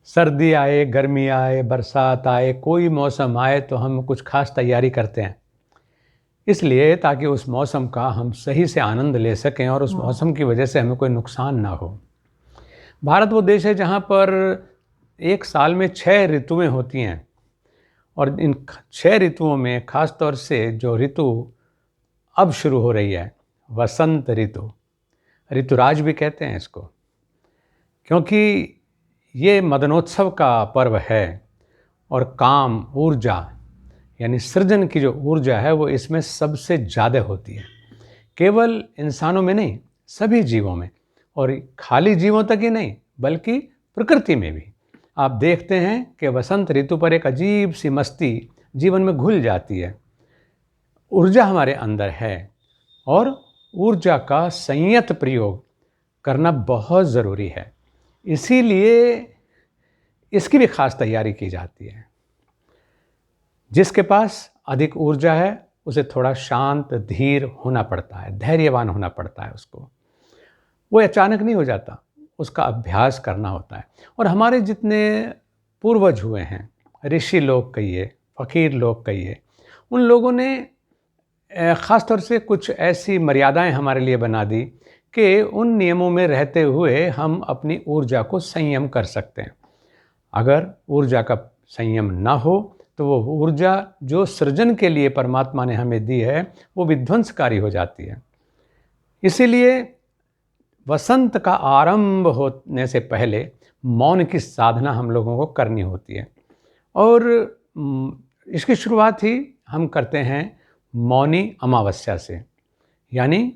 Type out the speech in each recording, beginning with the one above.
सर्दी आए, गर्मी आए, बरसात आए, कोई मौसम आए तो हम कुछ खास तैयारी करते हैं, इसलिए ताकि उस मौसम का हम सही से आनंद ले सकें और उस मौसम की वजह से हमें कोई नुकसान ना हो। भारत वो देश है जहाँ पर एक साल में 6 ऋतुएं होती हैं और इन 6 ऋतुओं में खास तौर से जो ऋतु अब शुरू हो रही है, वसंत ऋतु, ऋतुराज भी कहते हैं इसको, क्योंकि ये मदनोत्सव का पर्व है और काम, ऊर्जा यानी सृजन की जो ऊर्जा है वो इसमें सबसे ज़्यादा होती है। केवल इंसानों में नहीं, सभी जीवों में, और खाली जीवों तक ही नहीं बल्कि प्रकृति में भी। आप देखते हैं कि वसंत ऋतु पर एक अजीब सी मस्ती जीवन में घुल जाती है। ऊर्जा हमारे अंदर है और ऊर्जा का संयत प्रयोग करना बहुत ज़रूरी है, इसीलिए इसकी भी खास तैयारी की जाती है। जिसके पास अधिक ऊर्जा है उसे थोड़ा शांत, धीर होना पड़ता है, धैर्यवान होना पड़ता है उसको। वो अचानक नहीं हो जाता, उसका अभ्यास करना होता है। और हमारे जितने पूर्वज हुए हैं, ऋषि लोग कहिए, फ़कीर लोग कहिए, उन लोगों ने ख़ास तौर से कुछ ऐसी मर्यादाएं हमारे लिए बना दी कि उन नियमों में रहते हुए हम अपनी ऊर्जा को संयम कर सकते हैं। अगर ऊर्जा का संयम ना हो तो वो ऊर्जा जो सृजन के लिए परमात्मा ने हमें दी है वो विध्वंसकारी हो जाती है। इसीलिए वसंत का आरंभ होने से पहले मौन की साधना हम लोगों को करनी होती है और इसकी शुरुआत ही हम करते हैं मौनी अमावस्या से, यानी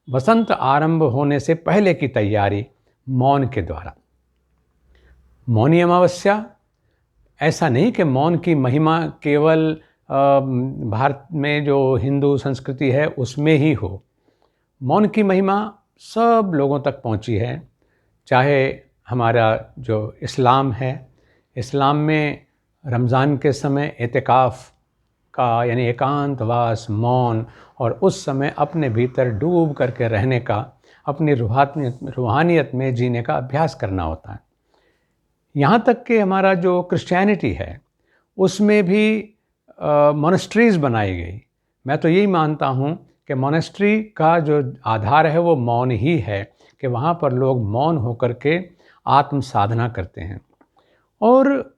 वसंत आरंभ होने से पहले की तैयारी मौन के द्वारा। मौनी अमावस्या ऐसा नहीं कि मौन की महिमा केवल भारत में जो हिंदू संस्कृति है उसमें ही हो। मौन की महिमा सब लोगों तक पहुंची है, चाहे हमारा जो इस्लाम है, इस्लाम में रमज़ान के समय एतिकाफ़ का यानी एकांतवास, मौन और उस समय अपने भीतर डूब करके रहने का, अपनी रूहानियत में जीने का अभ्यास करना होता है। यहाँ तक कि हमारा जो क्रिश्चियनिटी है उसमें भी मोनेस्ट्रीज़ बनाई गई। मैं तो यही मानता हूँ कि मोनेस्ट्री का जो आधार है वो मौन ही है, कि वहाँ पर लोग मौन होकर के आत्म साधना करते हैं। और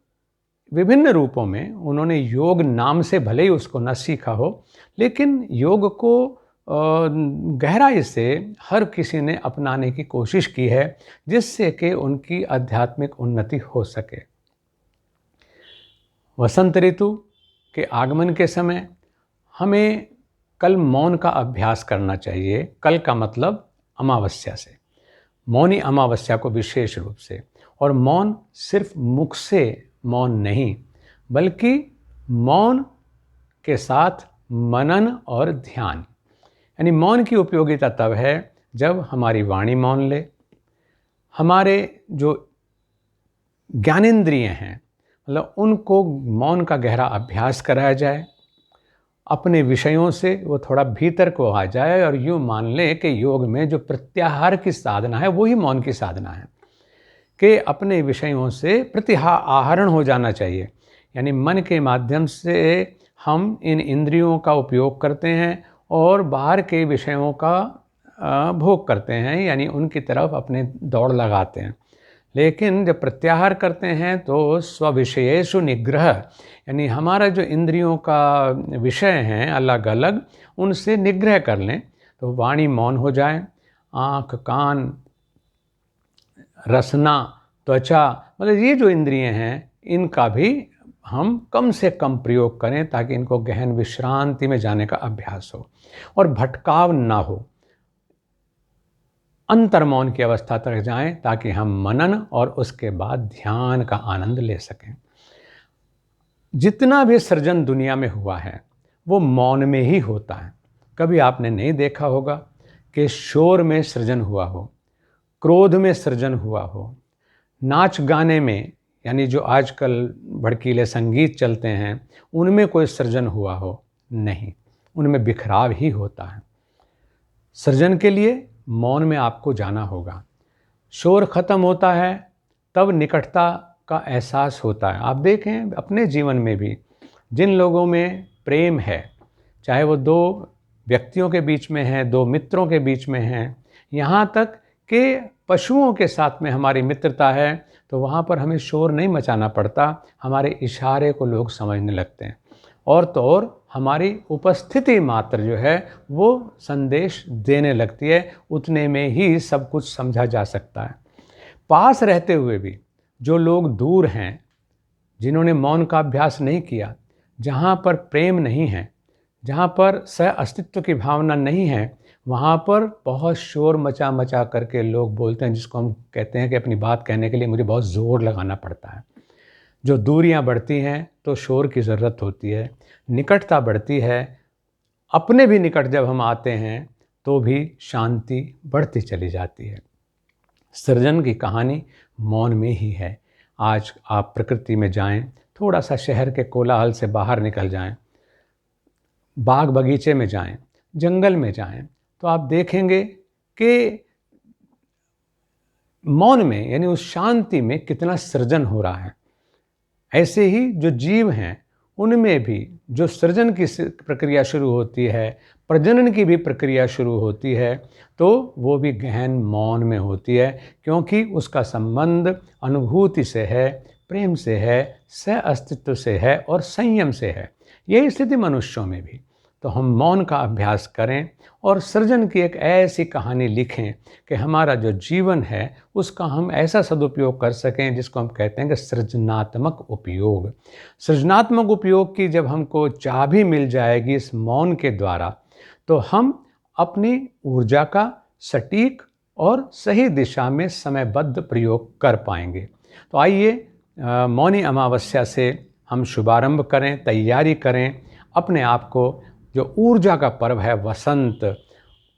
विभिन्न रूपों में उन्होंने योग नाम से भले ही उसको न सीखा हो, लेकिन योग को गहराई से हर किसी ने अपनाने की कोशिश की है जिससे कि उनकी आध्यात्मिक उन्नति हो सके। वसंत ऋतु के आगमन के समय हमें कल मौन का अभ्यास करना चाहिए। कल का मतलब अमावस्या से, मौनी अमावस्या को विशेष रूप से। और मौन सिर्फ मुख से मौन नहीं बल्कि मौन के साथ मनन और ध्यान। यानी मौन की उपयोगिता तब है जब हमारी वाणी मौन ले, हमारे जो ज्ञानेंद्रिय हैं मतलब उनको मौन का गहरा अभ्यास कराया जाए, अपने विषयों से वो थोड़ा भीतर को आ जाए और यूँ मान लें कि योग में जो प्रत्याहार की साधना है वही मौन की साधना है, कि अपने विषयों से प्रत्याहरण हो जाना चाहिए। यानी मन के माध्यम से हम इन इंद्रियों का उपयोग करते हैं और बाहर के विषयों का भोग करते हैं, यानी उनकी तरफ अपने दौड़ लगाते हैं। लेकिन जब प्रत्याहार करते हैं तो स्वविषयेषु निग्रह, यानी हमारा जो इंद्रियों का विषय हैं अलग अलग, उनसे निग्रह कर लें तो वाणी मौन हो जाए, आँख, कान, रसना, त्वचा, मतलब ये जो इंद्रिय हैं इनका भी हम कम से कम प्रयोग करें ताकि इनको गहन विश्रांति में जाने का अभ्यास हो और भटकाव ना हो। अंतर्मौन की अवस्था तक जाएं ताकि हम मनन और उसके बाद ध्यान का आनंद ले सकें। जितना भी सृजन दुनिया में हुआ है वो मौन में ही होता है। कभी आपने नहीं देखा होगा कि शोर में सृजन हुआ हो, क्रोध में सृजन हुआ हो, नाच गाने में, यानी जो आजकल भड़कीले संगीत चलते हैं उनमें कोई सृजन हुआ हो, नहीं, उनमें बिखराव ही होता है। सृजन के लिए मौन में आपको जाना होगा। शोर खत्म होता है तब निकटता का एहसास होता है। आप देखें अपने जीवन में भी जिन लोगों में प्रेम है, चाहे वो दो व्यक्तियों के बीच में है, दो मित्रों के बीच में है, यहाँ तक कि पशुओं के साथ में हमारी मित्रता है, तो वहाँ पर हमें शोर नहीं मचाना पड़ता, हमारे इशारे को लोग समझने लगते हैं। और तो और हमारी उपस्थिति मात्र जो है वो संदेश देने लगती है, उतने में ही सब कुछ समझा जा सकता है। पास रहते हुए भी जो लोग दूर हैं, जिन्होंने मौन का अभ्यास नहीं किया, जहाँ पर प्रेम नहीं है, जहाँ पर सह अस्तित्व की भावना नहीं है, वहाँ पर बहुत शोर मचा मचा करके लोग बोलते हैं, जिसको हम कहते हैं कि अपनी बात कहने के लिए मुझे बहुत ज़ोर लगाना पड़ता है। जो दूरियां बढ़ती हैं तो शोर की ज़रूरत होती है, निकटता बढ़ती है, अपने भी निकट जब हम आते हैं तो भी शांति बढ़ती चली जाती है। सृजन की कहानी मौन में ही है। आज आप प्रकृति में जाएं, थोड़ा सा शहर के कोलाहल से बाहर निकल जाएं, बाग बगीचे में जाएं, जंगल में जाएं, तो आप देखेंगे कि मौन में यानी उस शांति में कितना सृजन हो रहा है। ऐसे ही जो जीव हैं उनमें भी जो सृजन की प्रक्रिया शुरू होती है, प्रजनन की भी प्रक्रिया शुरू होती है, तो वो भी गहन मौन में होती है, क्योंकि उसका संबंध अनुभूति से है, प्रेम से है, सह अस्तित्व से है और संयम से है। यही स्थिति मनुष्यों में भी। तो हम मौन का अभ्यास करें और सृजन की एक ऐसी कहानी लिखें कि हमारा जो जीवन है उसका हम ऐसा सदुपयोग कर सकें, जिसको हम कहते हैं कि सृजनात्मक उपयोग। सृजनात्मक उपयोग की जब हमको चाबी मिल जाएगी इस मौन के द्वारा, तो हम अपनी ऊर्जा का सटीक और सही दिशा में समयबद्ध प्रयोग कर पाएंगे। तो आइए मौनी अमावस्या से हम शुभारंभ करें, तैयारी करें, अपने आप को जो ऊर्जा का पर्व है वसंत,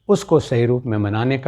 उसको सही रूप में मनाने का।